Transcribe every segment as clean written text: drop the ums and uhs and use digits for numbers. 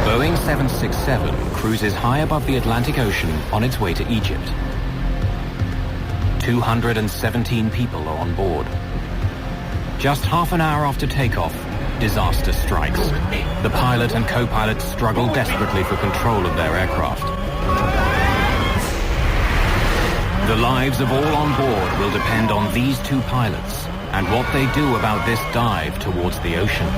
Boeing 767 cruises high above the Atlantic Ocean on its way to Egypt. 217 people are on board. Just half an hour after takeoff, disaster strikes. The pilot and co-pilot struggle desperately for control of their aircraft. The lives of all on board will depend on these two pilots and what they do about this dive towards the ocean.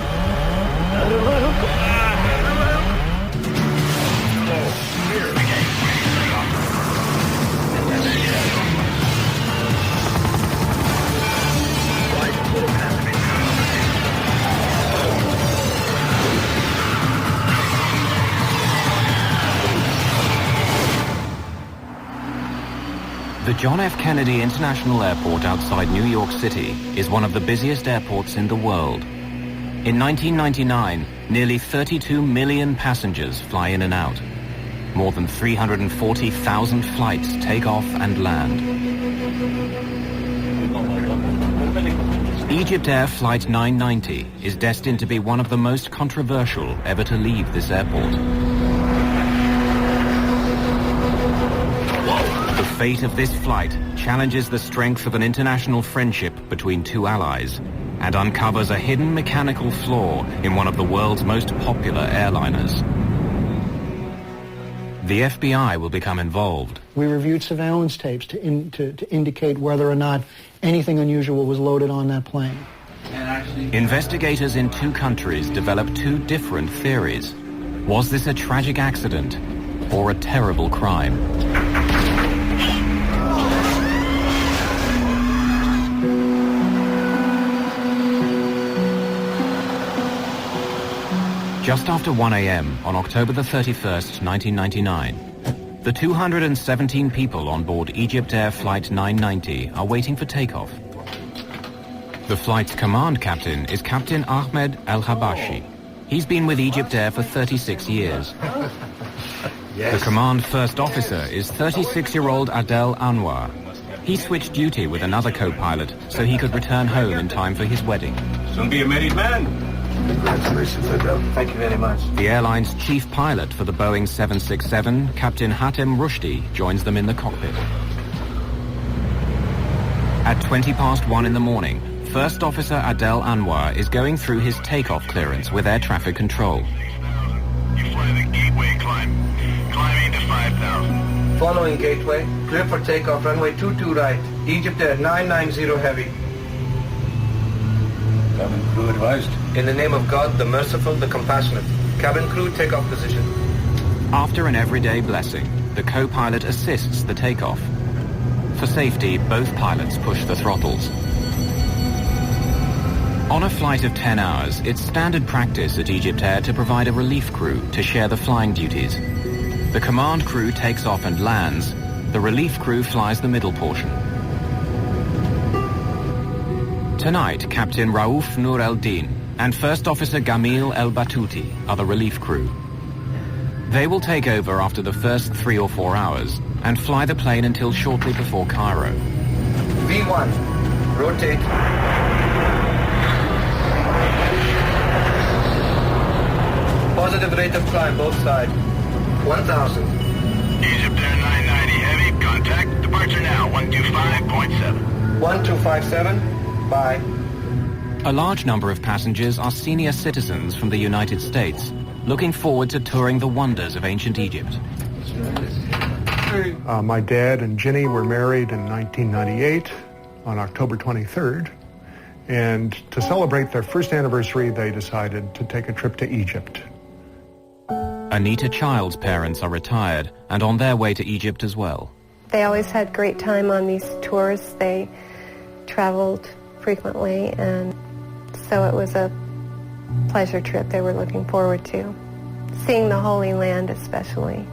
The John F. Kennedy International Airport outside New York City is one of the busiest airports in the world. In 1999, nearly 32 million passengers fly in and out. More than 340,000 flights take off and land. Egypt Air Flight 990 is destined to be one of the most controversial ever to leave this airport. The fate of this flight challenges the strength of an international friendship between two allies and uncovers a hidden mechanical flaw in one of the world's most popular airliners. The FBI will become involved. We reviewed surveillance tapes to indicate whether or not anything unusual was loaded on that plane. Investigators in two countries developed two different theories. Was this a tragic accident or a terrible crime? Just after 1 a.m. on October the 31st, 1999, the 217 people on board Egypt Air Flight 990 are waiting for takeoff. The flight's command captain is Captain Ahmed Al-Habashi. He's been with Egypt Air for 36 years. The command first officer is 36-year-old Adel Anwar. He switched duty with another co-pilot so he could return home in time for his wedding. Soon be a married man. Congratulations, Adel. Thank you very much. The airline's chief pilot for the Boeing 767, Captain Hatem Rushdie, joins them in the cockpit. At 1:20 in the morning, First Officer Adel Anwar is going through his takeoff clearance with air traffic control. You fly the gateway climb. Climbing to 5,000. Following gateway, clear for takeoff, runway 22 right, Egypt Air 990 heavy. Cabin crew advised. In the name of God, the merciful, the compassionate. Cabin crew, takeoff position. After an everyday blessing, the co-pilot assists the takeoff. For safety, both pilots push the throttles. On a flight of 10 hours, it's standard practice at Egypt Air to provide a relief crew to share the flying duties. The command crew takes off and lands. The relief crew flies the middle portion. Tonight, Captain Raouf Nur el-Din and First Officer Gamil el-Batuti are the relief crew. They will take over after the first 3 or 4 hours and fly the plane until shortly before Cairo. V1, rotate. Positive rate of climb, both sides. 1,000. Egypt Air 990 heavy. Contact. Departure now. 125.7. 1257. Bye. A large number of passengers are senior citizens from the United States, looking forward to touring the wonders of ancient Egypt. My dad and Ginny were married in 1998 on October 23rd, and to celebrate their first anniversary, they decided to take a trip to Egypt. Anita Child's parents are retired and on their way to Egypt as well. They always had great time on these tours. They traveled frequently, and so it was a pleasure trip they were looking forward to. Seeing the Holy Land especially.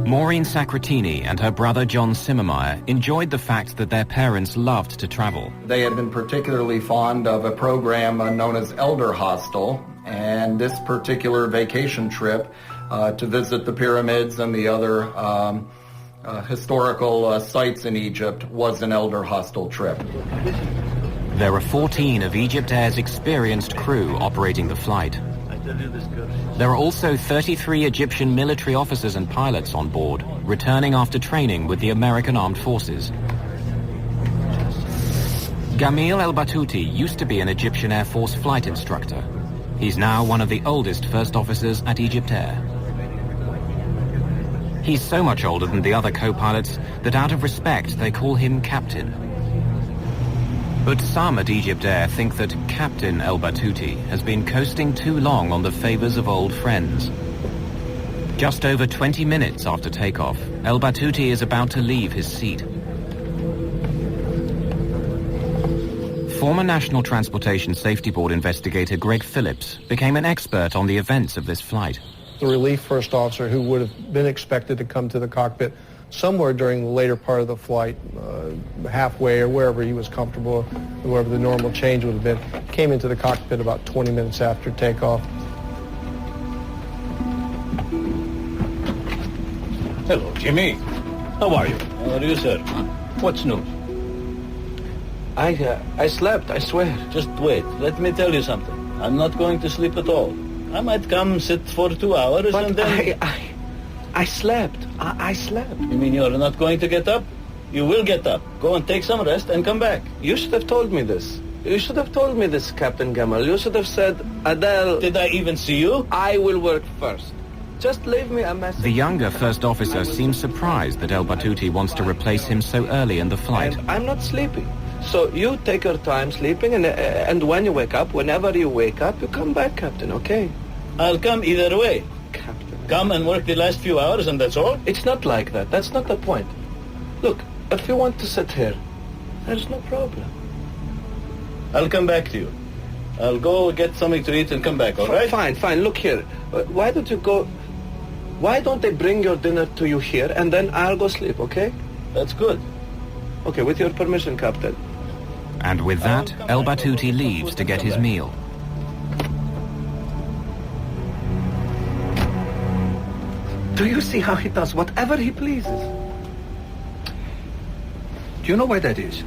Maureen Sacratini and her brother John Simmermeyer enjoyed the fact that their parents loved to travel. They had been particularly fond of a program known as Elder Hostel, and this particular vacation trip to visit the pyramids and the other historical sites in Egypt was an Elder Hostel trip. There are 14 of Egypt Air's experienced crew operating the flight. There are also 33 Egyptian military officers and pilots on board, returning after training with the American Armed Forces. Gamil El-Batouti used to be an Egyptian Air Force flight instructor. He's now one of the oldest first officers at Egypt Air. He's so much older than the other co-pilots that out of respect they call him Captain. But some at Egypt Air think that Captain El-Batouti has been coasting too long on the favors of old friends. Just over 20 minutes after takeoff, El-Batouti is about to leave his seat. Former National Transportation Safety Board investigator Greg Phillips became an expert on the events of this flight. The relief first officer, who would have been expected to come to the cockpit somewhere during the later part of the flight, halfway or wherever he was comfortable, wherever the normal change would have been, came into the cockpit about 20 minutes after takeoff. Hello, Jimmy. How are you? How are you, sir? What's new? I slept, I swear. Just wait. Let me tell you something. I'm not going to sleep at all. I might come sit for 2 hours But and then... I slept. I slept. You mean you're not going to get up? You will get up. Go and take some rest and come back. You should have told me this. You should have told me this, Captain Gamal. You should have said, Adele... Did I even see you? I will work first. Just leave me a message. The younger first officer seems surprised that El-Batouti wants to replace him so early in the flight. And I'm not sleepy. So you take your time sleeping, and when you wake up, whenever you wake up, you come back, Captain, okay? I'll come either way. Captain. Come and work the last few hours and that's all? It's not like that. That's not the point. Look, if you want to sit here, there's no problem. I'll come back to you. I'll go get something to eat and come back, all right? Fine. Look here. Why don't you go... Why don't they bring your dinner to you here, and then I'll go sleep, okay? That's good. Okay, with your permission, Captain. And with that, El-Batouti leaves to get his meal. Do you see how he does whatever he pleases? Do you know why that is?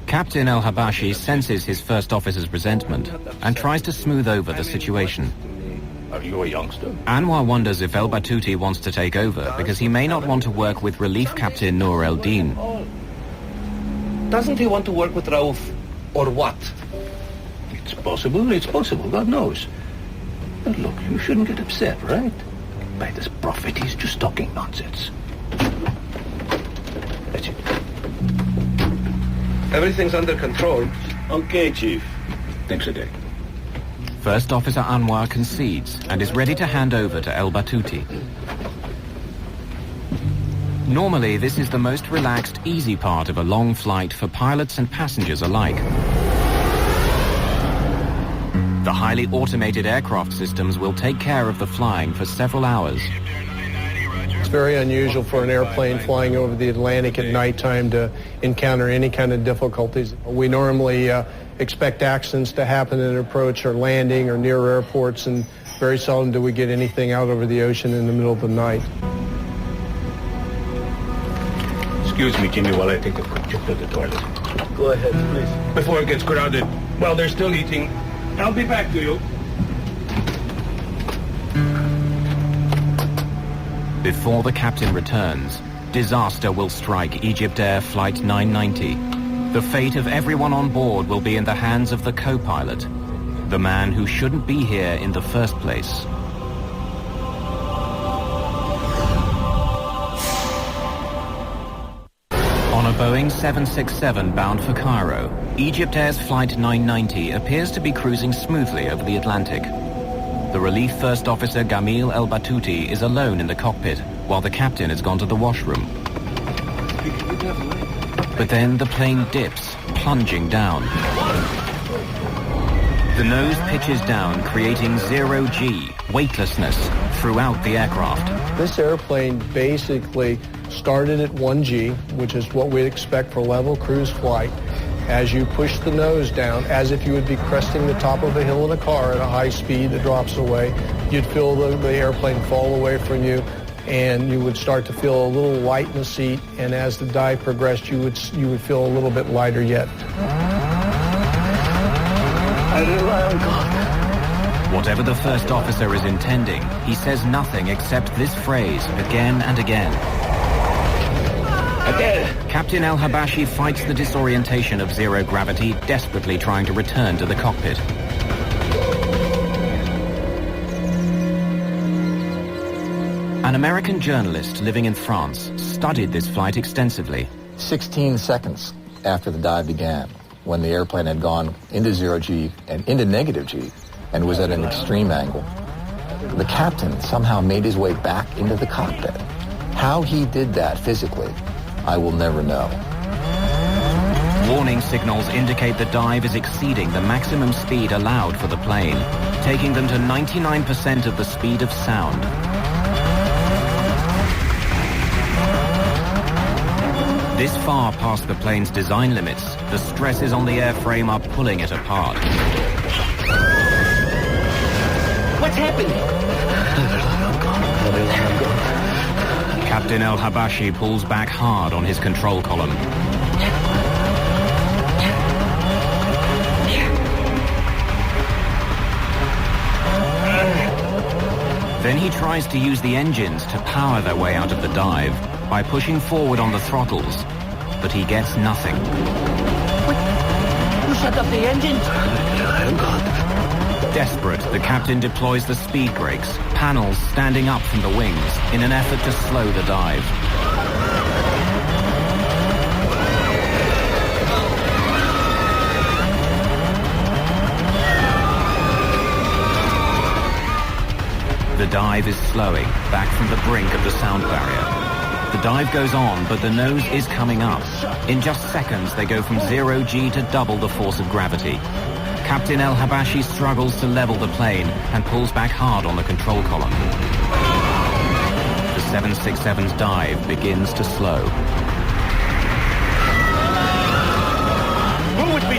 Captain El-Habashi senses his first officer's resentment and tries to smooth over the situation. Are you a youngster? Anwar wonders if El-Batouti wants to take over because he may not want to work with Relief Captain Noor el-Din. Doesn't he want to work with Raouf, or what? It's possible, God knows. But look, you shouldn't get upset, right? By this prophet, he's just talking nonsense. That's it. Everything's under control. Okay, Chief. Thanks again. First Officer Anwar concedes and is ready to hand over to El-Batouti. Normally, this is the most relaxed, easy part of a long flight for pilots and passengers alike. The highly automated aircraft systems will take care of the flying for several hours. It's very unusual for an airplane flying over the Atlantic at nighttime to encounter any kind of difficulties. We normally expect accidents to happen in approach or landing or near airports, and very seldom do we get anything out over the ocean in the middle of the night. Excuse me, Jimmy, while I take a quick trip to the toilet. Go ahead, please. Before it gets crowded, while they're still eating, I'll be back to you. Before the captain returns, disaster will strike Egypt Air Flight 990. The fate of everyone on board will be in the hands of the co-pilot, the man who shouldn't be here in the first place. On a Boeing 767 bound for Cairo, Egypt Air's Flight 990 appears to be cruising smoothly over the Atlantic. The relief first officer Gamil El-Batouti is alone in the cockpit, while the captain has gone to the washroom. But then the plane dips, plunging down. The nose pitches down, creating zero-G, weightlessness, throughout the aircraft. This airplane basically started at 1G, which is what we'd expect for level cruise flight. As you push the nose down, as if you would be cresting the top of a hill in a car at a high speed that drops away, you'd feel the airplane fall away from you, and you would start to feel a little light in the seat, and as the dive progressed, you would feel a little bit lighter yet. I rely on God. Whatever the first officer is intending, he says nothing except this phrase again and again. Captain El-Habashi fights the disorientation of zero gravity, desperately trying to return to the cockpit. An American journalist living in France studied this flight extensively. 16 seconds after the dive began, when the airplane had gone into zero G and into negative G and was at an extreme angle, the captain somehow made his way back into the cockpit. How he did that physically, I will never know. Warning signals indicate the dive is exceeding the maximum speed allowed for the plane, taking them to 99% of the speed of sound. This far past the plane's design limits, the stresses on the airframe are pulling it apart. What's happening? Captain El-Habashi pulls back hard on his control column. Then he tries to use the engines to power their way out of the dive by pushing forward on the throttles, but he gets nothing. What? Who shut off the engines? Desperate, the captain deploys the speed brakes, panels standing up from the wings in an effort to slow the dive. The dive is slowing, back from the brink of the sound barrier. The dive goes on, but the nose is coming up. In just seconds, they go from 0 G to double the force of gravity. Captain El-Habashi struggles to level the plane and pulls back hard on the control column. The 767's dive begins to slow. Move with me!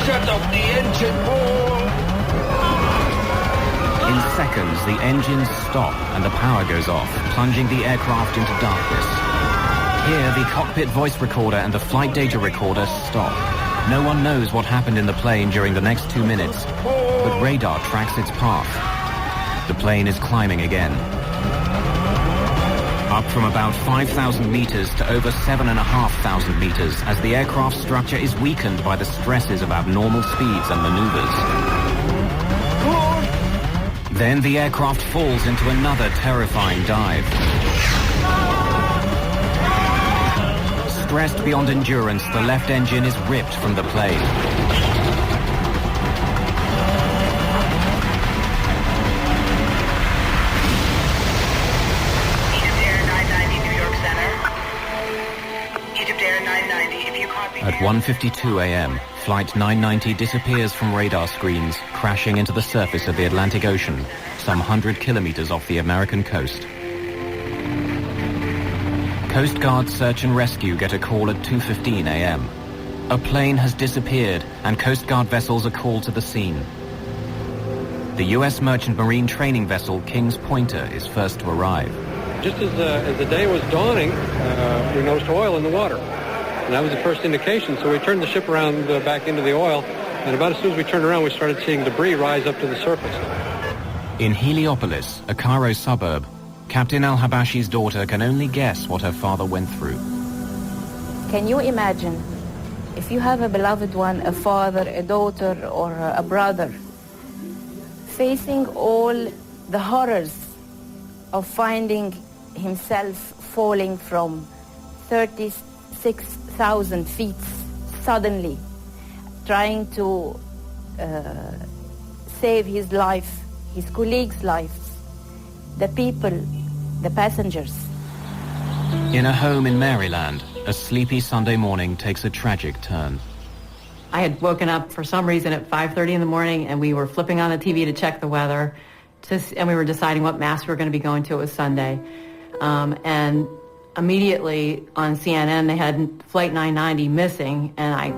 Shut off the engine! In seconds, the engines stop and the power goes off, plunging the aircraft into darkness. Here, the cockpit voice recorder and the flight data recorder stop. No one knows what happened in the plane during the next 2 minutes, but radar tracks its path. The plane is climbing again. Up from about 5,000 meters to over 7,500 meters as the aircraft structure is weakened by the stresses of abnormal speeds and maneuvers. Then the aircraft falls into another terrifying dive. Stressed beyond endurance, the left engine is ripped from the plane. Egypt Air 990, New York Center. Egypt Air 990, if you copy... At 1:52 a.m., Flight 990 disappears from radar screens, crashing into the surface of the Atlantic Ocean, some 100 kilometers off the American coast. Coast Guard search and rescue get a call at 2:15 a.m. A plane has disappeared, and Coast Guard vessels are called to the scene. The U.S. Merchant Marine training vessel King's Pointer is first to arrive. Just as the day was dawning, we noticed oil in the water. And that was the first indication, so we turned the ship around back into the oil, and about as soon as we turned around, we started seeing debris rise up to the surface. In Heliopolis, a Cairo suburb, Captain El-Habashi's daughter can only guess what her father went through. Can you imagine if you have a beloved one, a father, a daughter, or a brother, facing all the horrors of finding himself falling from 36,000 feet suddenly, trying to save his life, his colleagues' lives, the people, the passengers. In a home in Maryland, a sleepy Sunday morning takes a tragic turn. I had woken up for some reason at 5:30 in the morning, and we were flipping on the TV to check the weather, and we were deciding what mass we were going to be going to. It was Sunday. And immediately on CNN, they had Flight 990 missing, and I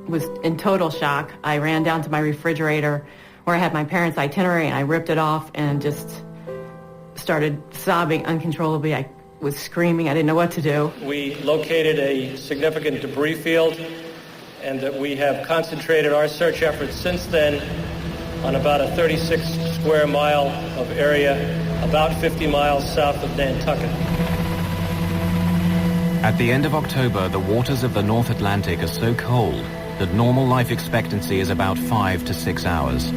was in total shock. I ran down to my refrigerator where I had my parents' itinerary, and I ripped it off and just started sobbing uncontrollably. I was screaming. I didn't know what to do. We located a significant debris field, and that we have concentrated our search efforts since then on about a 36 square mile of area, about 50 miles south of Nantucket. At the end of October, the waters of the North Atlantic are so cold that normal life expectancy is about 5 to 6 hours.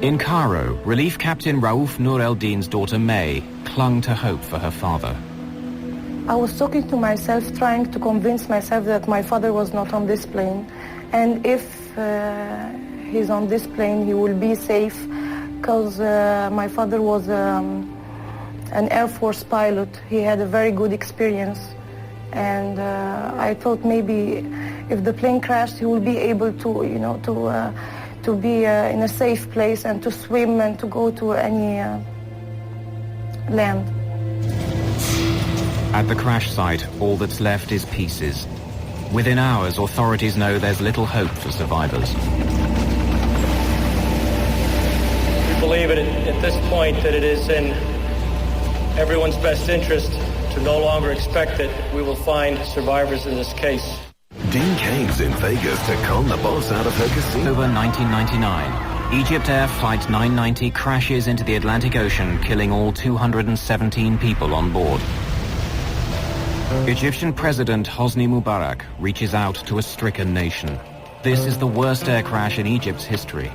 In Cairo, Relief Captain Raouf Nur el-Din's daughter May clung to hope for her father. I was talking to myself, trying to convince myself that my father was not on this plane. And if he's on this plane, he will be safe, because my father was an Air Force pilot. He had a very good experience. And I thought maybe if the plane crashed, he will be able to, to be in a safe place and to swim and to go to any land. At the crash site, all that's left is pieces. Within hours, authorities know there's little hope for survivors. We believe at this point that it is in everyone's best interest to no longer expect that we will find survivors in this case. Dean Kane's in Vegas to con the boss out of her casino. October 1999, Egypt Air Flight 990 crashes into the Atlantic Ocean, killing all 217 people on board. Egyptian President Hosni Mubarak reaches out to a stricken nation. This is the worst air crash in Egypt's history.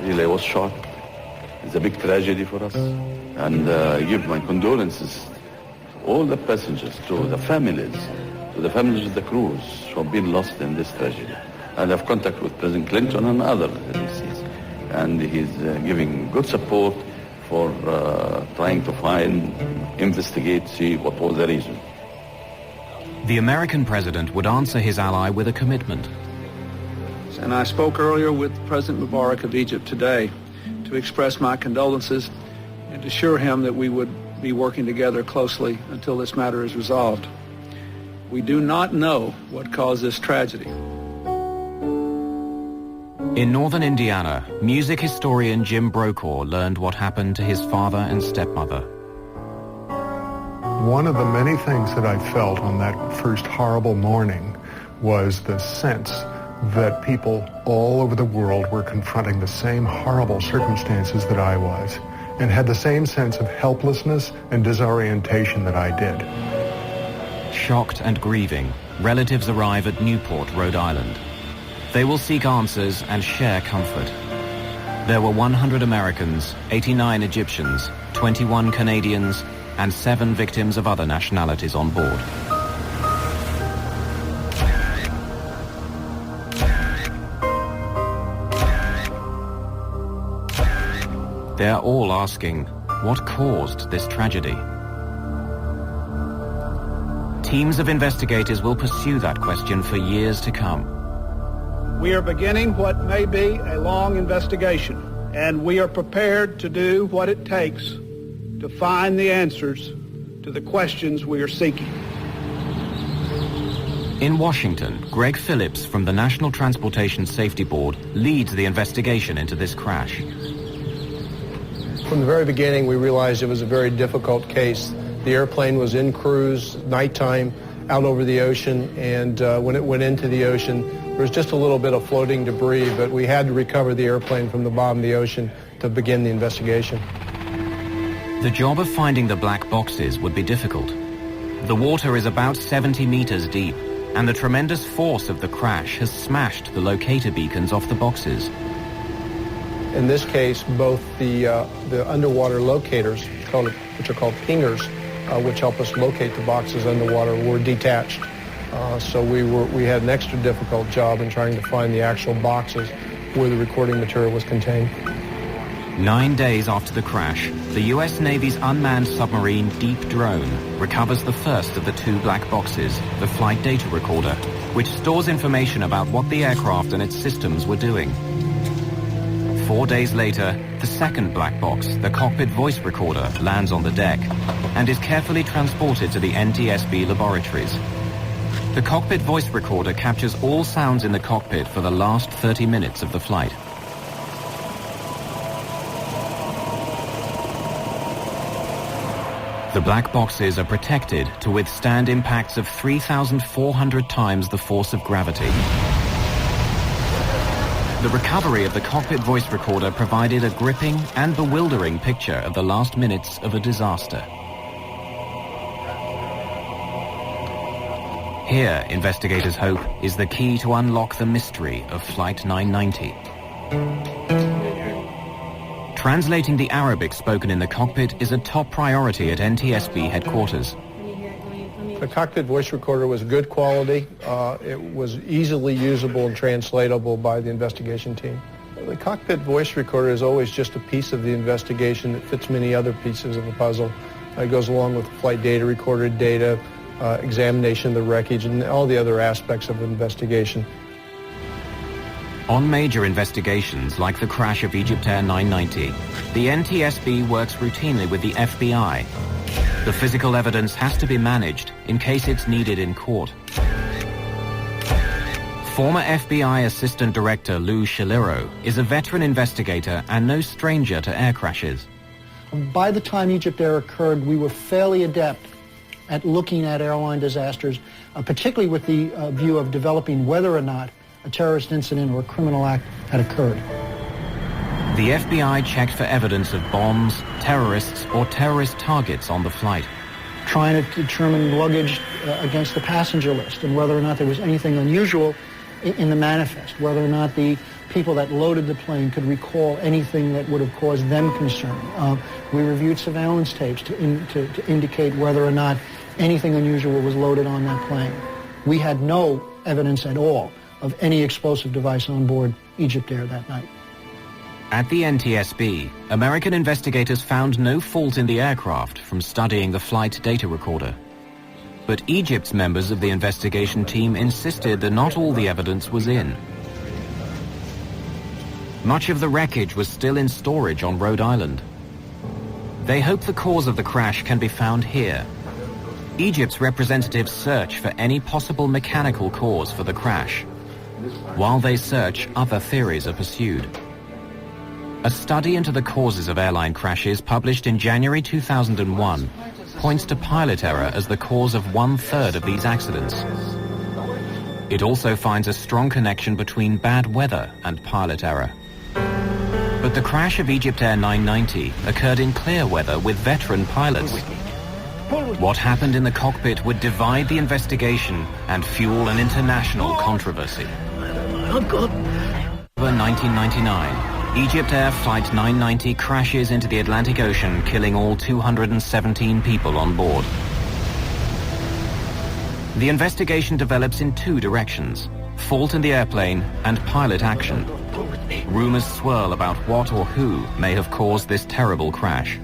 Really, I was shocked. It's a big tragedy for us. And I give my condolences to all the passengers, to the families of the crews who have been lost in this tragedy. And I have contact with President Clinton and other agencies. And he's giving good support for trying to find, investigate, see what was the reason. The American president would answer his ally with a commitment. And I spoke earlier with President Mubarak of Egypt today to express my condolences and assure him that we would be working together closely until this matter is resolved. We do not know what caused this tragedy. In northern Indiana, music historian Jim Brokaw learned what happened to his father and stepmother. One of the many things that I felt on that first horrible morning was the sense that people all over the world were confronting the same horrible circumstances that I was, and had the same sense of helplessness and disorientation that I did. Shocked and grieving, relatives arrive at Newport, Rhode Island. They will seek answers and share comfort. There were 100 Americans, 89 Egyptians, 21 Canadians, and 7 victims of other nationalities on board. They are all asking, what caused this tragedy? Teams of investigators will pursue that question for years to come. We are beginning what may be a long investigation, and we are prepared to do what it takes to find the answers to the questions we are seeking. In Washington, Greg Phillips from the National Transportation Safety Board leads the investigation into this crash. From the very beginning, we realized it was a very difficult case. The airplane was in cruise, nighttime, out over the ocean, and when it went into the ocean, there was just a little bit of floating debris, but we had to recover the airplane from the bottom of the ocean to begin the investigation. The job of finding the black boxes would be difficult. The water is about 70 meters deep, and the tremendous force of the crash has smashed the locator beacons off the boxes. In this case, both the underwater locators, which are called pingers, which help us locate the boxes underwater, were detached. So we had an extra difficult job in trying to find the actual boxes where the recording material was contained. 9 days after the crash, the U.S. Navy's unmanned submarine Deep Drone recovers the first of the 2 black boxes, the flight data recorder, which stores information about what the aircraft and its systems were doing. 4 days later, the second black box, the cockpit voice recorder, lands on the deck and is carefully transported to the NTSB laboratories. The cockpit voice recorder captures all sounds in the cockpit for the last 30 minutes of the flight. The black boxes are protected to withstand impacts of 3,400 times the force of gravity. The recovery of the cockpit voice recorder provided a gripping and bewildering picture of the last minutes of a disaster. Here, investigators hope, is the key to unlock the mystery of Flight 990. Translating the Arabic spoken in the cockpit is a top priority at NTSB headquarters. The cockpit voice recorder was good quality. It was easily usable and translatable by the investigation team. The cockpit voice recorder is always just a piece of the investigation that fits many other pieces of the puzzle. It goes along with flight data, recorded data, examination of the wreckage, and all the other aspects of the investigation. On major investigations like the crash of EgyptAir 990, the NTSB works routinely with the FBI. The physical evidence has to be managed in case it's needed in court. Former FBI Assistant Director Lou Shaliro is a veteran investigator and no stranger to air crashes. By the time EgyptAir occurred, we were fairly adept at looking at airline disasters, particularly with the view of developing whether or not a terrorist incident or a criminal act had occurred. The FBI checked for evidence of bombs, terrorists, or terrorist targets on the flight. Trying to determine luggage against the passenger list and whether or not there was anything unusual in the manifest, whether or not the people that loaded the plane could recall anything that would have caused them concern. We reviewed surveillance tapes to indicate whether or not anything unusual was loaded on that plane. We had no evidence at all of any explosive device on board EgyptAir that night. At the NTSB, American investigators found no fault in the aircraft from studying the flight data recorder. But Egypt's members of the investigation team insisted that not all the evidence was in. Much of the wreckage was still in storage on Rhode Island. They hope the cause of the crash can be found here. Egypt's representatives search for any possible mechanical cause for the crash. While they search, other theories are pursued. A study into the causes of airline crashes published in January 2001 points to pilot error as the cause of 1/3 of these accidents. It also finds a strong connection between bad weather and pilot error. But the crash of EgyptAir 990 occurred in clear weather with veteran pilots. What happened in the cockpit would divide the investigation and fuel an international controversy. Over 1999, EgyptAir Flight 990 crashes into the Atlantic Ocean, killing all 217 people on board. The investigation develops in two directions: fault in the airplane and pilot action. Rumors swirl about what or who may have caused this terrible crash.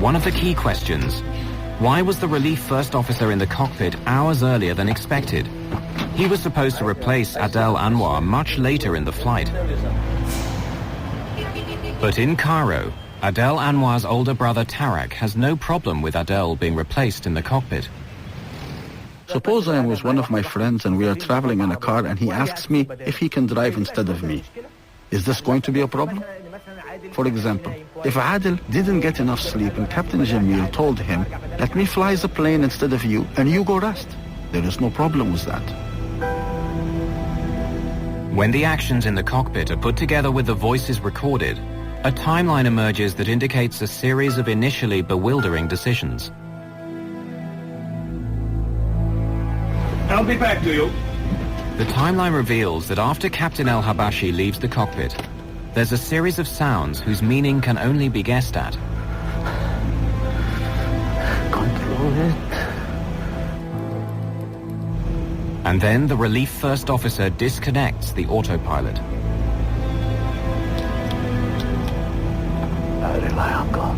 One of the key questions: why was the relief first officer in the cockpit hours earlier than expected? He was supposed to replace Adel Anwar much later in the flight. But in Cairo, Adel Anwar's older brother Tarak has no problem with Adel being replaced in the cockpit. Suppose I am with one of my friends and we are traveling in a car and he asks me if he can drive instead of me. Is this going to be a problem? For example, if Adel didn't get enough sleep and Captain Jamil told him, "Let me fly the plane instead of you and you go rest," there is no problem with that. When the actions in the cockpit are put together with the voices recorded, a timeline emerges that indicates a series of initially bewildering decisions. I'll be back to you. The timeline reveals that after Captain El Habashi leaves the cockpit, there's a series of sounds whose meaning can only be guessed at. Control it. And then the relief first officer disconnects the autopilot. I rely on God.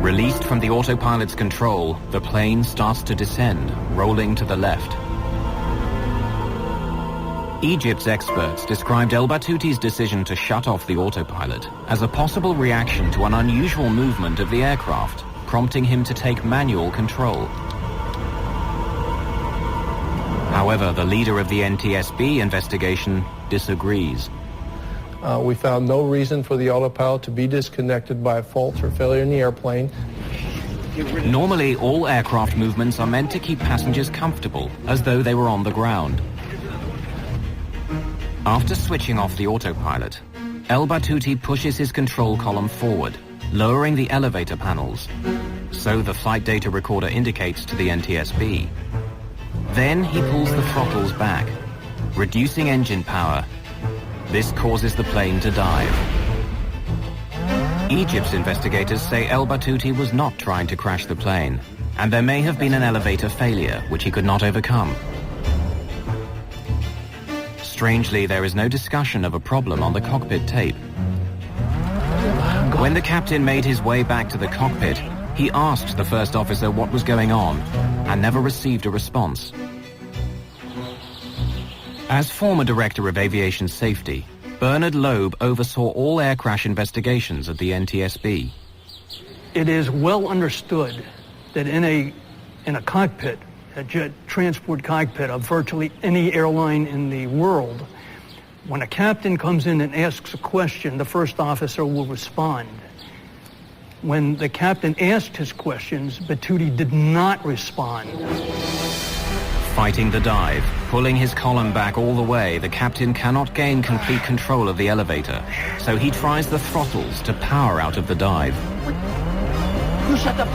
Released from the autopilot's control, the plane starts to descend, rolling to the left. Egypt's experts described El Batuti's decision to shut off the autopilot as a possible reaction to an unusual movement of the aircraft, prompting him to take manual control. However, the leader of the NTSB investigation disagrees. We found no reason for the autopilot to be disconnected by a fault or failure in the airplane. Normally, all aircraft movements are meant to keep passengers comfortable, as though they were on the ground. After switching off the autopilot, El Batouti pushes his control column forward, lowering the elevator panels. So the flight data recorder indicates to the NTSB. Then he pulls the throttles back, reducing engine power. This causes the plane to dive. Egypt's investigators say El Batouti was not trying to crash the plane, and there may have been an elevator failure which he could not overcome. Strangely, there is no discussion of a problem on the cockpit tape. When the captain made his way back to the cockpit, he asked the first officer what was going on and never received a response. As former Director of Aviation Safety, Bernard Loeb oversaw all air crash investigations at the NTSB. It is well understood that in a cockpit, a jet transport cockpit of virtually any airline in the world, when a captain comes in and asks a question, the first officer will respond. When the captain asked his questions, Batouti did not respond. Fighting the dive, pulling his column back all the way, the captain cannot gain complete control of the elevator, so he tries the throttles to power out of the dive.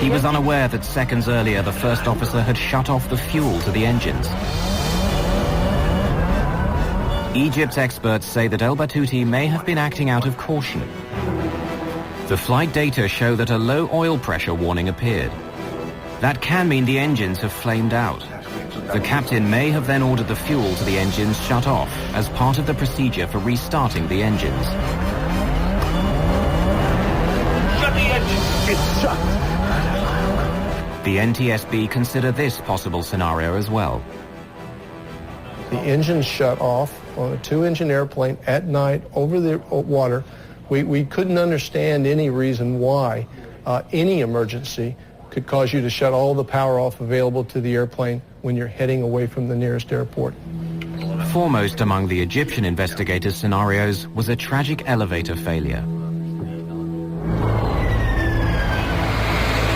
He was unaware that seconds earlier the first officer had shut off the fuel to the engines. Egypt's experts say that El Batouti may have been acting out of caution. The flight data show that a low oil pressure warning appeared. That can mean the engines have flamed out. The captain may have then ordered the fuel to the engines shut off as part of the procedure for restarting the engines. Shut the engine! It's shut! The NTSB consider this possible scenario as well. The engines shut off on a two-engine airplane at night over the water. We couldn't understand any reason why any emergency could cause you to shut all the power off available to the airplane when you're heading away from the nearest airport. Foremost among the Egyptian investigators' scenarios was a tragic elevator failure.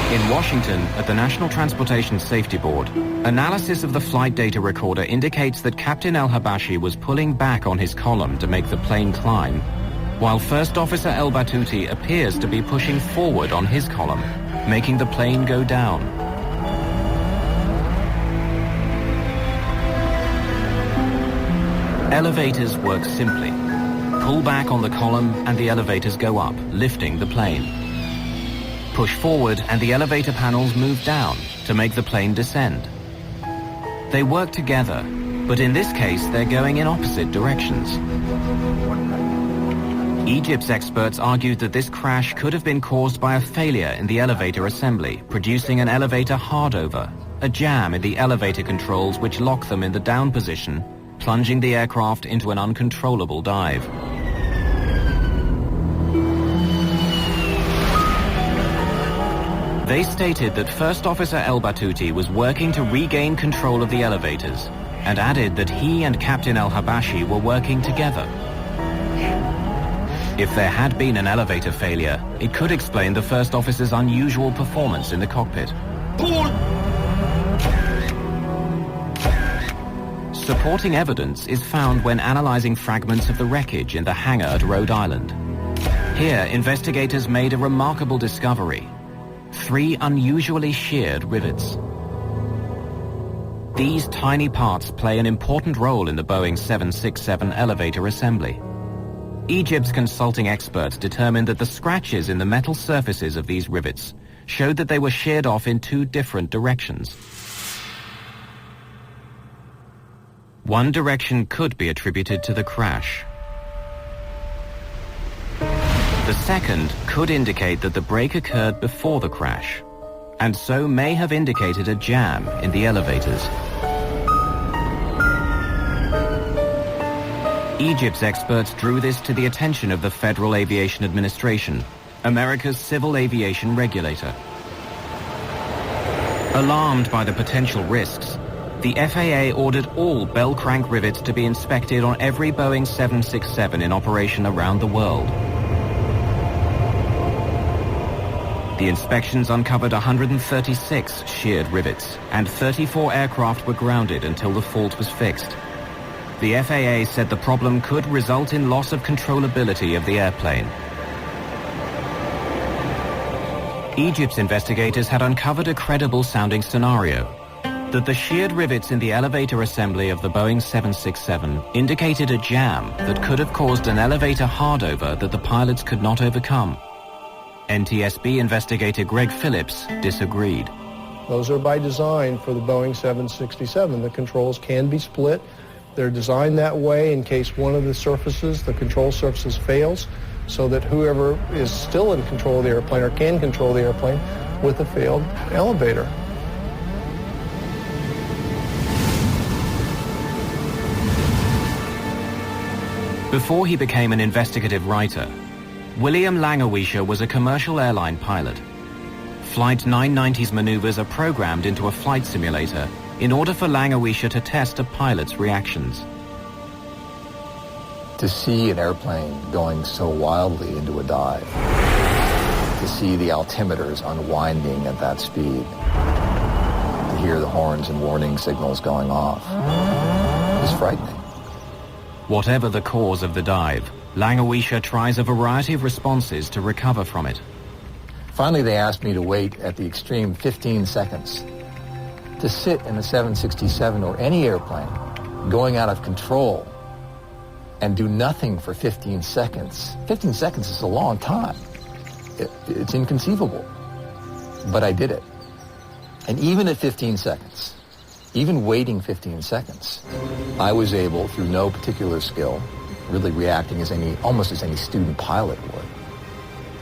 In Washington, at the National Transportation Safety Board, analysis of the flight data recorder indicates that Captain El-Habashi was pulling back on his column to make the plane climb, while First Officer El Batouti appears to be pushing forward on his column, making the plane go down. Elevators work simply. Pull back on the column and the elevators go up, lifting the plane. Push forward and the elevator panels move down to make the plane descend. They work together, but in this case they're going in opposite directions. Egypt's experts argued that this crash could have been caused by a failure in the elevator assembly, producing an elevator hardover, a jam in the elevator controls which lock them in the down position, plunging the aircraft into an uncontrollable dive. They stated that First Officer El Batouti was working to regain control of the elevators and added that he and Captain El-Habashi were working together. If there had been an elevator failure, it could explain the First Officer's unusual performance in the cockpit. Pull! Supporting evidence is found when analyzing fragments of the wreckage in the hangar at Rhode Island. Here, investigators made a remarkable discovery: 3 unusually sheared rivets. These tiny parts play an important role in the Boeing 767 elevator assembly. Egypt's consulting experts determined that the scratches in the metal surfaces of these rivets showed that they were sheared off in 2 different directions. One direction could be attributed to the crash. The second could indicate that the break occurred before the crash, and so may have indicated a jam in the elevators. Egypt's experts drew this to the attention of the Federal Aviation Administration, America's civil aviation regulator. Alarmed by the potential risks, the FAA ordered all bell crank rivets to be inspected on every Boeing 767 in operation around the world. The inspections uncovered 136 sheared rivets, and 34 aircraft were grounded until the fault was fixed. The FAA said the problem could result in loss of controllability of the airplane. Egypt's investigators had uncovered a credible-sounding scenario, that the sheared rivets in the elevator assembly of the Boeing 767 indicated a jam that could have caused an elevator hardover that the pilots could not overcome. NTSB investigator Greg Phillips disagreed. Those are by design for the Boeing 767. The controls can be split. They're designed that way in case one of the surfaces, the control surfaces, fails, so that whoever is still in control of the airplane or can control the airplane with a failed elevator. Before he became an investigative writer, William Langewiescher was a commercial airline pilot. Flight 990's maneuvers are programmed into a flight simulator in order for Langewiescher to test a pilot's reactions. To see an airplane going so wildly into a dive, to see the altimeters unwinding at that speed, to hear the horns and warning signals going off, is frightening. Whatever the cause of the dive, Langewiescher tries a variety of responses to recover from it. Finally, they asked me to wait at the extreme 15 seconds. To sit in a 767 or any airplane going out of control and do nothing for 15 seconds. 15 seconds is a long time. It's inconceivable. But I did it. And even at 15 seconds, even waiting 15 seconds, I was able, through no particular skill, really reacting almost as any student pilot would,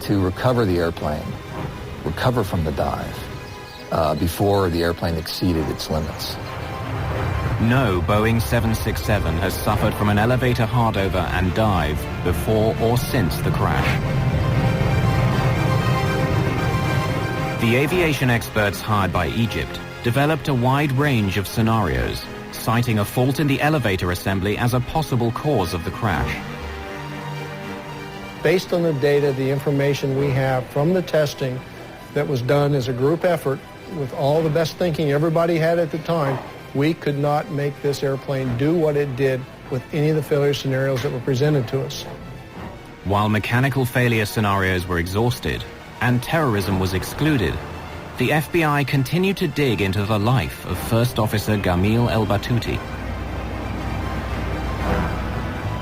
to recover the airplane, recover from the dive, before the airplane exceeded its limits. No Boeing 767 has suffered from an elevator hardover and dive before or since the crash. The aviation experts hired by Egypt developed a wide range of scenarios, citing a fault in the elevator assembly as a possible cause of the crash. Based on the data, the information we have from the testing that was done as a group effort with all the best thinking everybody had at the time, we could not make this airplane do what it did with any of the failure scenarios that were presented to us. While mechanical failure scenarios were exhausted and terrorism was excluded, the FBI continued to dig into the life of First Officer Gamil El-Batouti.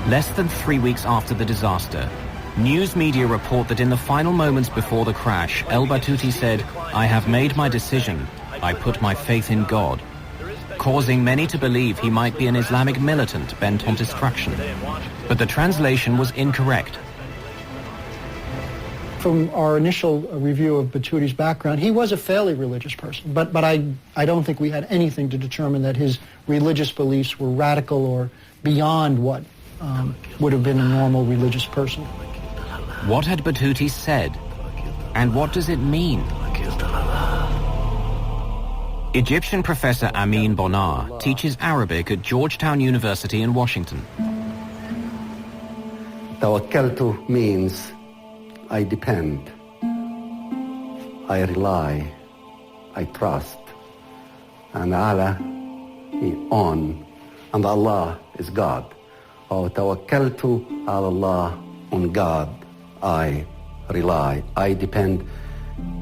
Less than 3 weeks after the disaster, news media report that in the final moments before the crash, El-Batouti said, "I have made my decision. I put my faith in God," causing many to believe he might be an Islamic militant bent on destruction. But the translation was incorrect. From our initial review of Batouti's background, he was a fairly religious person, but I don't think we had anything to determine that his religious beliefs were radical or beyond what would have been a normal religious person. What had Batouti said? And what does it mean? Egyptian professor Amin Bonar teaches Arabic at Georgetown University in Washington. Tawakkaltu means I depend, I rely, I trust. And Allah, on, and Allah is God. Tawakkaltu ala Allah, on God, I rely, I depend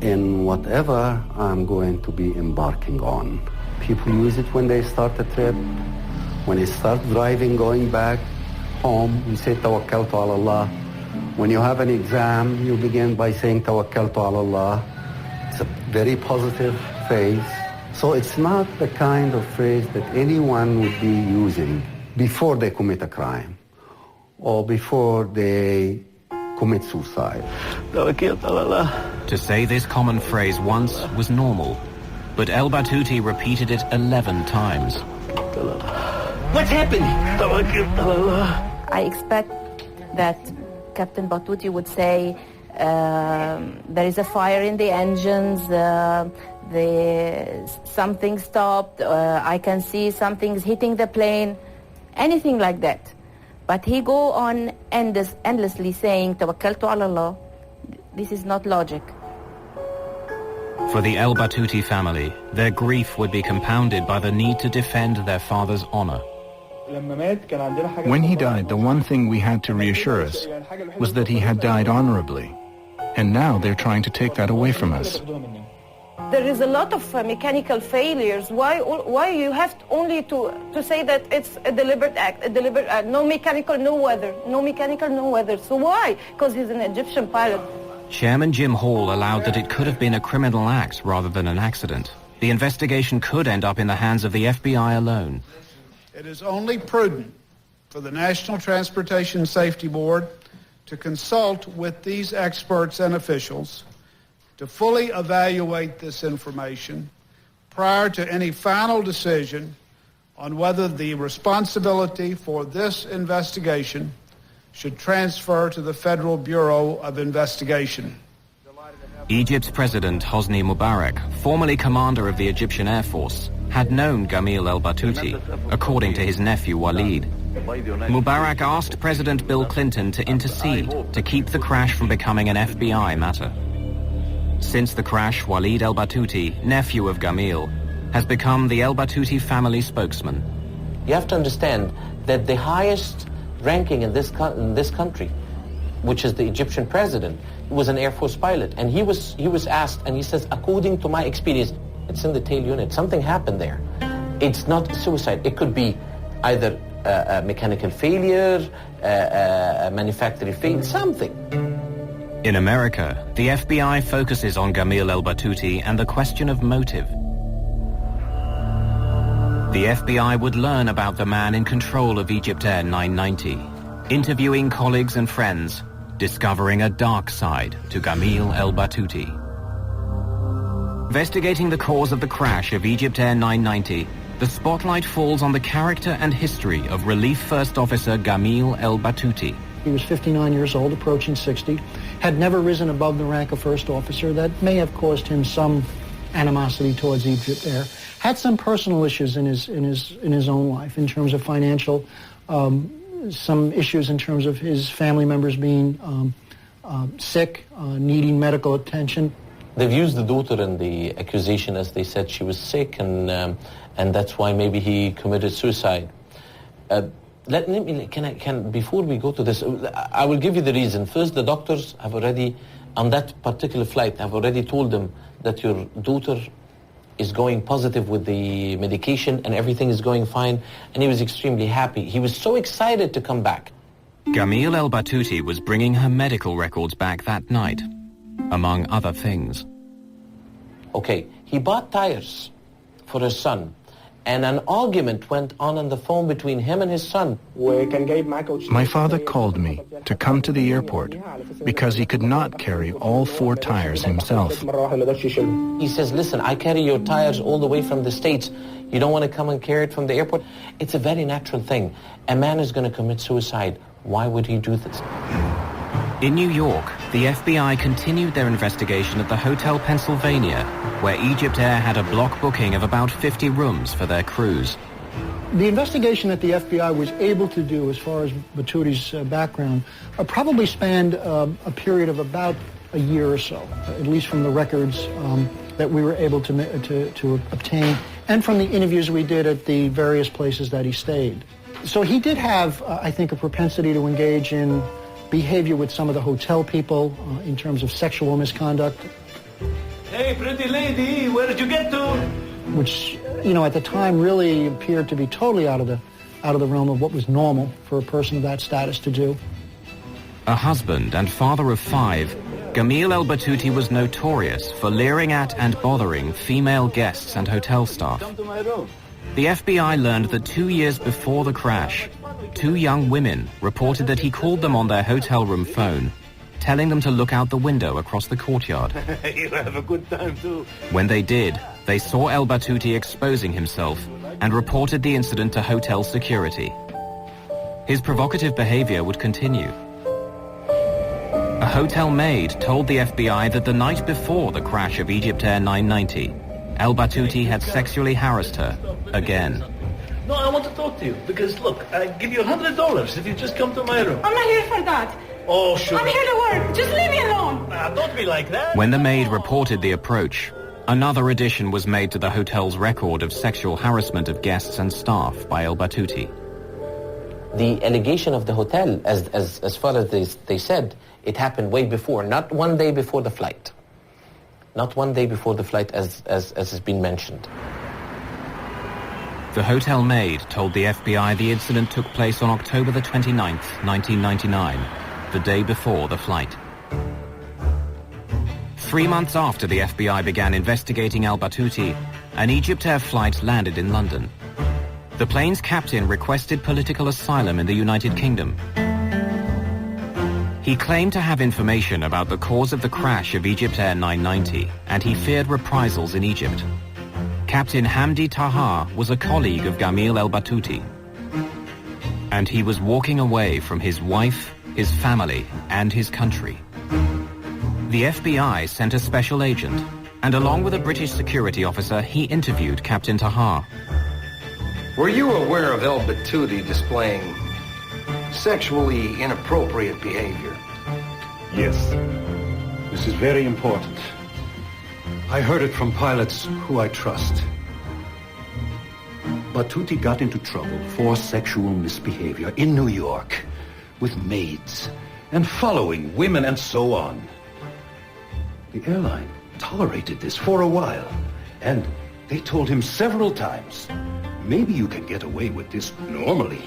in whatever I'm going to be embarking on. People use it when they start a trip, when they start driving, going back home, you say Tawakkaltu ala Allah. When you have an exam, you begin by saying Tawakkaltu ala Allah. It's a very positive phrase. So it's not the kind of phrase that anyone would be using before they commit a crime or before they commit suicide. Tawakkaltu ala Allah. To say this common phrase once was normal, but El-Batouti repeated it 11 times. What's happening? Tawakkaltu ala Allah. I expect that Captain Batouti would say, there is a fire in the engines, something stopped, I can see something's hitting the plane, anything like that. But he go on endlessly saying, Tawakkaltu ala Allah. This is not logic. For the El Batouti family, their grief would be compounded by the need to defend their father's honor. When he died, the one thing we had to reassure us was that he had died honorably. And now they're trying to take that away from us. There is a lot of mechanical failures. Why you have only to say that it's a deliberate act, no mechanical, no weather, no mechanical, no weather. So why? Because he's an Egyptian pilot. Chairman Jim Hall allowed that it could have been a criminal act rather than an accident. The investigation could end up in the hands of the FBI alone. It is only prudent for the National Transportation Safety Board to consult with these experts and officials to fully evaluate this information prior to any final decision on whether the responsibility for this investigation should transfer to the Federal Bureau of Investigation. Egypt's President Hosni Mubarak, formerly commander of the Egyptian Air Force, had known Gamil El Batouti, according to his nephew Walid. Mubarak asked President Bill Clinton to intercede to keep the crash from becoming an FBI matter. Since the crash, Walid El Batouti, nephew of Gamil, has become the El Batouti family spokesman. You have to understand that the highest ranking in this country, which is the Egyptian president, was an Air Force pilot, and he was asked, and he says, according to my experience, it's in the tail unit. Something happened there. It's not suicide. It could be either a mechanical failure, a manufacturing failure, something. In America, the FBI focuses on Gamil El Batouti and the question of motive. The FBI would learn about the man in control of Egypt Air 990, interviewing colleagues and friends, discovering a dark side to Gamil El Batouti. Investigating the cause of the crash of Egypt Air 990, the spotlight falls on the character and history of Relief First Officer Gamil El Batouti. He was 59 years old, approaching 60, had never risen above the rank of first officer. That may have caused him some animosity towards Egypt Air. Had some personal issues in his own life in terms of financial, some issues in terms of his family members being sick, needing medical attention. They've used the daughter in the accusation as they said she was sick, and that's why maybe he committed suicide. Before we go to this, I will give you the reason. First, the doctors have already, on that particular flight, have already told them that your daughter is going positive with the medication and everything is going fine, and he was extremely happy. He was so excited to come back. Gamil El Batouti was bringing her medical records back that night, among other things. Okay, he bought tires for his son, and an argument went on the phone between him and his son. My father called me to come to the airport because he could not carry all 4 tires himself. He says, listen, I carry your tires all the way from the States. You don't want to come and carry it from the airport? It's a very natural thing. A man is going to commit suicide. Why would he do this? In New York, the FBI continued their investigation at the Hotel Pennsylvania, where Egypt Air had a block booking of about 50 rooms for their crews. The investigation that the FBI was able to do as far as Batouti's background probably spanned a period of about a year or so, at least from the records that we were able to obtain and from the interviews we did at the various places that he stayed. So he did have, I think, a propensity to engage in behavior with some of the hotel people in terms of sexual misconduct. Hey, pretty lady, where did you get to? Which, you know, at the time really appeared to be totally out of the realm of what was normal for a person of that status to do. A husband and father of 5, Gamil El Batouti was notorious for leering at and bothering female guests and hotel staff. Come to my room. The FBI learned that 2 years before the crash, 2 young women reported that he called them on their hotel room phone, telling them to look out the window across the courtyard. You have a good time too. When they did, they saw El Batouti exposing himself and reported the incident to hotel security. His provocative behavior would continue. A hotel maid told the FBI that the night before the crash of Egypt Air 990, El Batouti had sexually harassed her again. No, I want to talk to you because, look, I give you $100 if you just come to my room. I'm not here for that. Oh, sure. I'm here to work. Just leave me alone. Don't be like that. When the maid reported the approach, Another addition was made to the hotel's record of sexual harassment of guests and staff by El Batouti. The allegation of the hotel, as far as they said, it happened way before, not one day before the flight. Not one day before the flight as has been mentioned. The hotel maid told the FBI the incident took place on October the 29th, 1999, the day before the flight. 3 months after the FBI began investigating El Batouti, an Egyptair flight landed in London. The plane's captain requested political asylum in the United Kingdom. He claimed to have information about the cause of the crash of Egyptair 990, and he feared reprisals in Egypt. Captain Hamdi Taha was a colleague of Gamil El Batouti, and he was walking away from his wife, his family, and his country. The FBI sent a special agent, and along with a British security officer, he interviewed Captain Taha. Were you aware of El Batouti displaying sexually inappropriate behavior? Yes. This is very important. I heard it from pilots who I trust. Batouti got into trouble for sexual misbehavior in New York with maids and following women and so on. The airline tolerated this for a while, and they told him several times, maybe you can get away with this normally,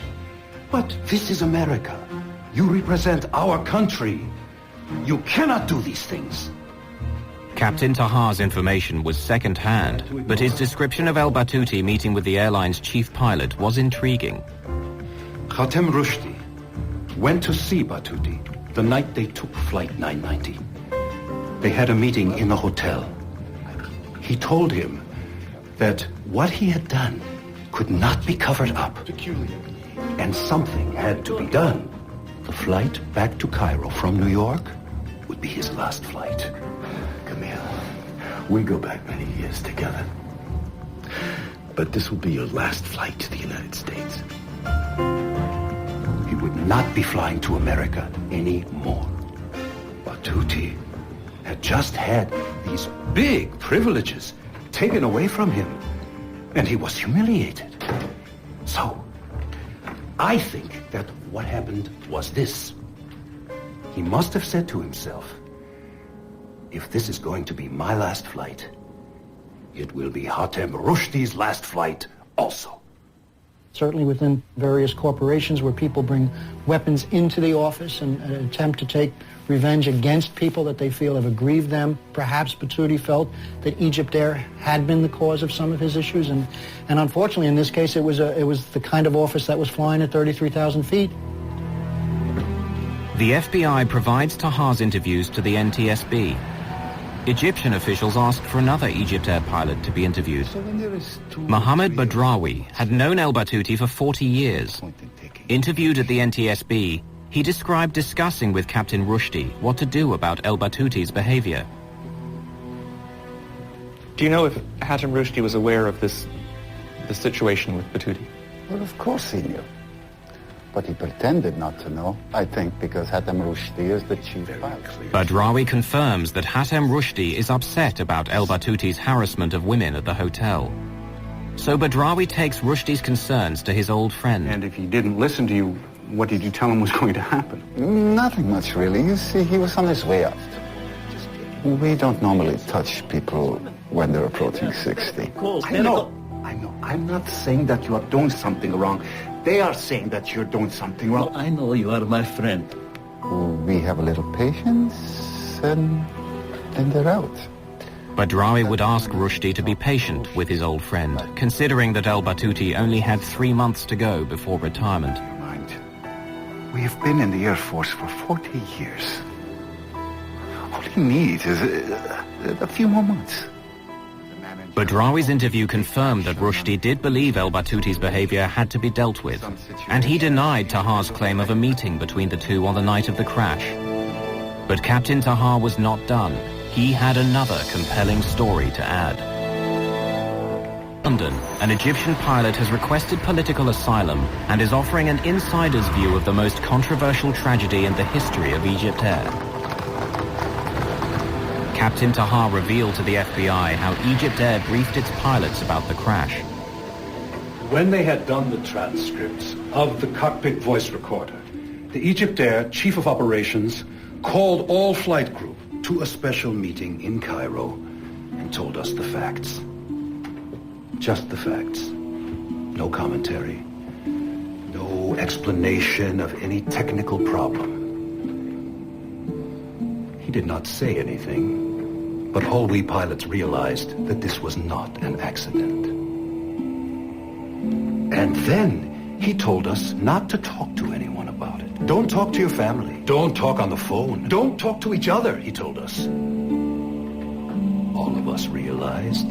but this is America. You represent our country. You cannot do these things. Captain Taha's information was second-hand, but his description of El Batouti meeting with the airline's chief pilot was intriguing. Khatem Rushdie went to see Batouti the night they took Flight 990. They had a meeting in the hotel. He told him that what he had done could not be covered up, and something had to be done. The flight back to Cairo from New York would be his last flight. Camille, we go back many years together. But this will be your last flight to the United States. He would not be flying to America anymore. Batouti had just had these big privileges taken away from him, and he was humiliated. So, I think that what happened was this. He must have said to himself, if this is going to be my last flight, it will be Khatem Rushdie's last flight also. Certainly within various corporations where people bring weapons into the office and attempt to take revenge against people that they feel have aggrieved them. Perhaps Batouti felt that Egyptair had been the cause of some of his issues, and unfortunately in this case it was the kind of office that was flying at 33,000 feet. The FBI provides Taha's interviews to the NTSB. Egyptian officials asked for another Egyptair pilot to be interviewed. Mohammed Badrawi had known El Batouti for 40 years. Interviewed at the NTSB, he described discussing with Captain Rushdie what to do about El Batouti's behavior. Do you know if Khatem Rushdie was aware of the situation with Batouti? Well, of course he knew. But he pretended not to know, I think, because Khatem Rushdie is the chief pilot. Badrawi confirms that Khatem Rushdie is upset about El Batouti's harassment of women at the hotel. So Badrawi takes Rushdie's concerns to his old friend. And if he didn't listen to you, what did you tell him was going to happen? Nothing much, really. You see, he was on his way out. We don't normally touch people when they're approaching 60. I know. I'm not saying that you are doing something wrong. They are saying that you're doing something wrong. I know you are my friend. We have a little patience, and then they're out. Badrawi would ask Rushdie to be patient with his old friend, considering that El Batouti only had 3 months to go before retirement. We have been in the Air Force for 40 years. All he needs is a few more months. Badrawi's interview confirmed that Rushdie did believe El Batouti's behavior had to be dealt with, and he denied Taha's claim of a meeting between the two on the night of the crash. But Captain Taha was not done. He had another compelling story to add. London, an Egyptian pilot has requested political asylum and is offering an insider's view of the most controversial tragedy in the history of Egyptair. Captain Tahar revealed to the FBI how Egypt Air briefed its pilots about the crash. When they had done the transcripts of the cockpit voice recorder, the Egypt Air Chief of Operations called all flight group to a special meeting in Cairo and told us the facts. Just the facts. No commentary. No explanation of any technical problem. He did not say anything, but all we pilots realized that this was not an accident. And then he told us not to talk to anyone about it. Don't talk to your family. Don't talk on the phone. Don't talk to each other, he told us. All of us realized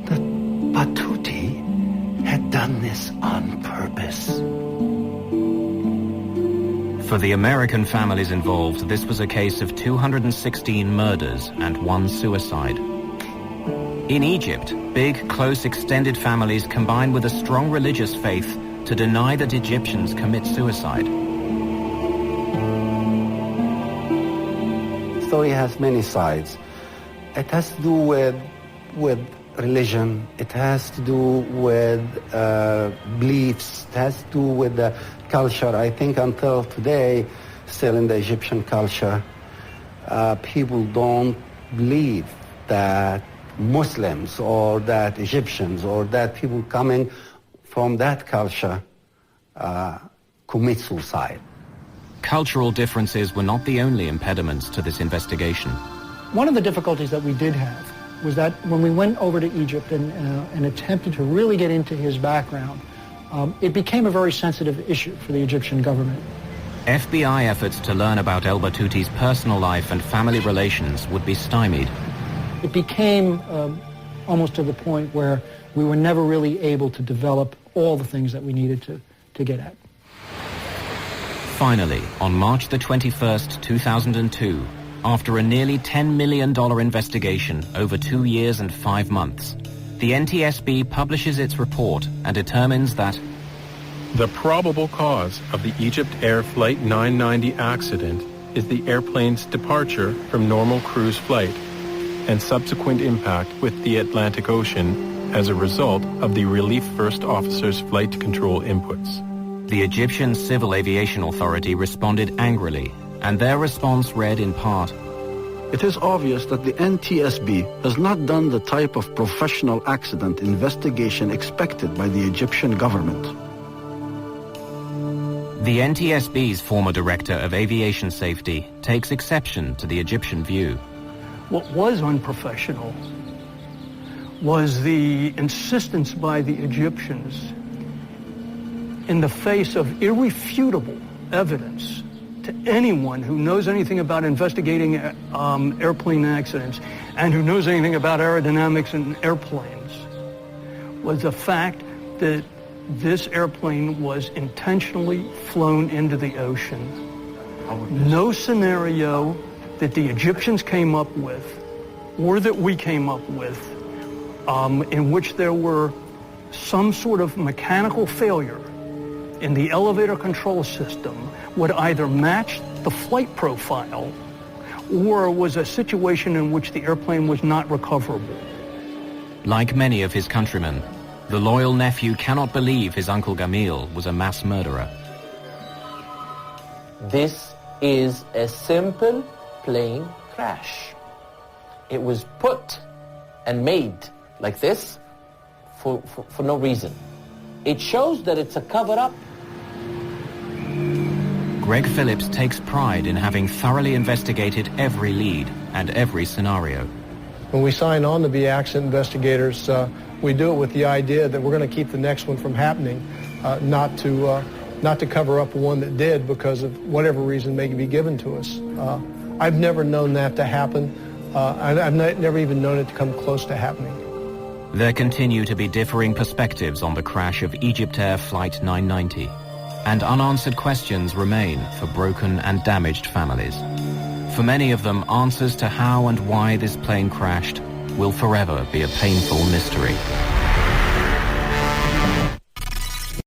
that Batuti had done this on purpose. For the American families involved, this was a case of 216 murders and 1 suicide. In Egypt, big, close, extended families combine with a strong religious faith to deny that Egyptians commit suicide. The story has many sides. It has to do with religion. It has to do with beliefs. It has to do with the culture. I think until today, still in the Egyptian culture, people don't believe that Muslims or that Egyptians or that people coming from that culture commit suicide. Cultural differences were not the only impediments to this investigation. One of the difficulties that we did have was that when we went over to Egypt and attempted to really get into his background, it became a very sensitive issue for the Egyptian government. FBI efforts to learn about El Batuti's personal life and family relations would be stymied. It became almost to the point where we were never really able to develop all the things that we needed to get at. Finally, on March the 21st, 2002, after a nearly $10 million investigation over 2 years and 5 months, the NTSB publishes its report and determines that the probable cause of the Egypt Air Flight 990 accident is the airplane's departure from normal cruise flight and subsequent impact with the Atlantic Ocean as a result of the Relief First Officer's flight control inputs. The Egyptian Civil Aviation Authority responded angrily, and their response read in part, "It is obvious that the NTSB has not done the type of professional accident investigation expected by the Egyptian government." The NTSB's former director of aviation safety takes exception to the Egyptian view. What was unprofessional was the insistence by the Egyptians, in the face of irrefutable evidence to anyone who knows anything about investigating airplane accidents and who knows anything about aerodynamics in airplanes, was the fact that this airplane was intentionally flown into the ocean. No scenario that the Egyptians came up with or that we came up with in which there were some sort of mechanical failure in the elevator control system would either match the flight profile or was a situation in which the airplane was not recoverable. Like many of his countrymen, the loyal nephew cannot believe his uncle Gamil was a mass murderer. This is a simple plane crash. It was put and made like this for no reason. It shows that it's a cover-up. Greg Phillips takes pride in having thoroughly investigated every lead and every scenario. When we sign on to be accident investigators, we do it with the idea that we're going to keep the next one from happening, not to cover up one that did because of whatever reason may be given to us. I've never known that to happen. I've never even known it to come close to happening. There continue to be differing perspectives on the crash of Egypt Air Flight 990, and unanswered questions remain for broken and damaged families. For many of them, answers to how and why this plane crashed will forever be a painful mystery.